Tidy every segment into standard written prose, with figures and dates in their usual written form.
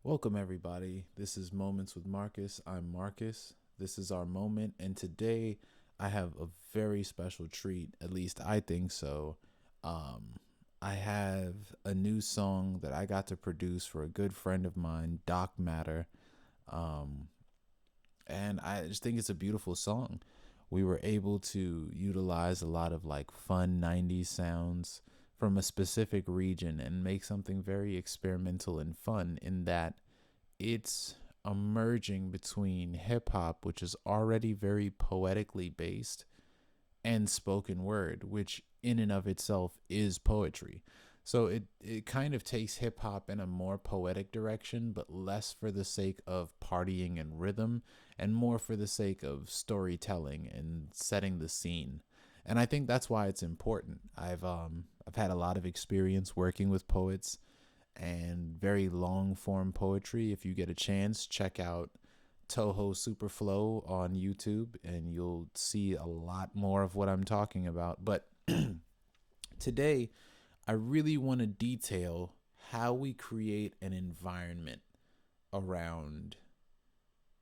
Welcome, everybody. This is Moments with Marcus. I'm Marcus. This is our moment, and today I have a very special treat. At least I think so. I have a new song that I got to produce for a good friend of mine, Doc Matter, um, and I just think it's a beautiful song. We were able to utilize a lot of like fun 90s sounds from a specific region and make something very experimental and fun in that it's a merging between hip hop, which is already very poetically based, and spoken word, which in and of itself is poetry. So it kind of takes hip hop in a more poetic direction, but less for the sake of partying and rhythm, and more for the sake of storytelling and setting the scene. And I think that's why it's important. I've had a lot of experience working with poets and very long form poetry. If you get a chance, check out Toho Superflow on YouTube and you'll see a lot more of what I'm talking about. But today, I really want to detail how we create an environment around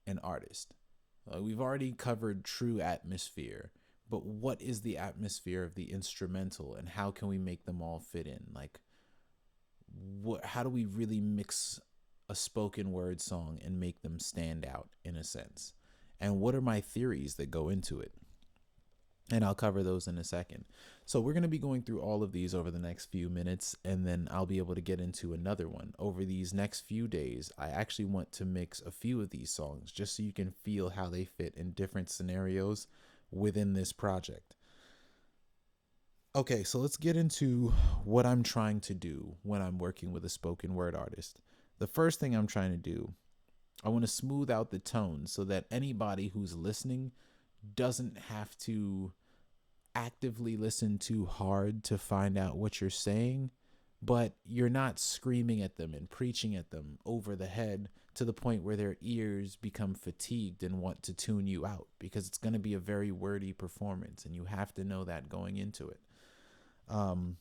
an artist. We've already covered true atmosphere, but what is the atmosphere of the instrumental and how can we make them all fit in? Like, how do we really mix a spoken word song and make them stand out in a sense? And what are my theories that go into it? And I'll cover those in a second. So we're going to be going through all of these over the next few minutes, and then I'll be able to get into another one. Over these next few days, I actually want to mix a few of these songs just so you can feel how they fit in different scenarios within this project. Okay, so let's get into what I'm trying to do when I'm working with a spoken word artist. The first thing I'm trying to do, I want to smooth out the tone so that anybody who's listening doesn't have to actively listen too hard to find out what you're saying, but you're not screaming at them and preaching at them over the head to the point where their ears become fatigued and want to tune you out, because it's going to be a very wordy performance and you have to know that going into it. Um,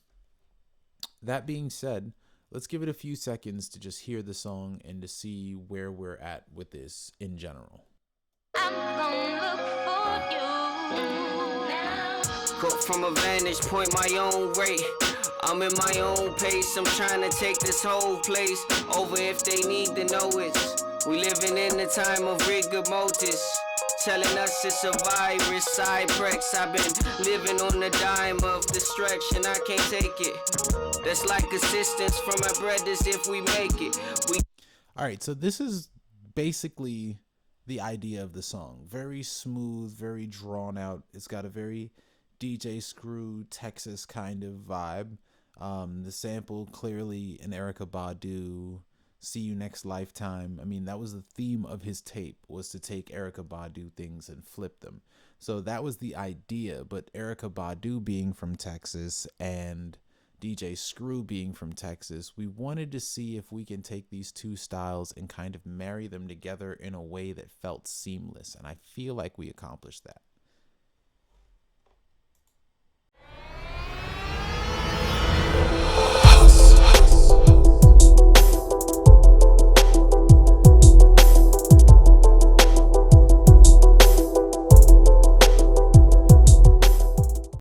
that being said, let's give it a few seconds to just hear the song and to see where we're at with this in general. I'm gonna look for you now. Caught from a vantage point, my own rate. I'm in my own pace. I'm trying to take this whole place over if they need to know it. We living in the time of rigor mortis, telling us it's a virus, Cyprex. I've been living on the dime of distraction. I can't take it. That's like assistance from my brothers if we make it. All right, so this is basically the idea of the song. Very smooth, very drawn out. It's got a very DJ Screw Texas kind of vibe. The sample clearly an Erykah Badu, See You Next Lifetime. I mean, that was the theme of his tape, was to take Erykah Badu things and flip them. So that was the idea, but Erykah Badu being from Texas and DJ Screw being from Texas, we wanted to see if we can take these two styles and kind of marry them together in a way that felt seamless, and I feel like we accomplished that.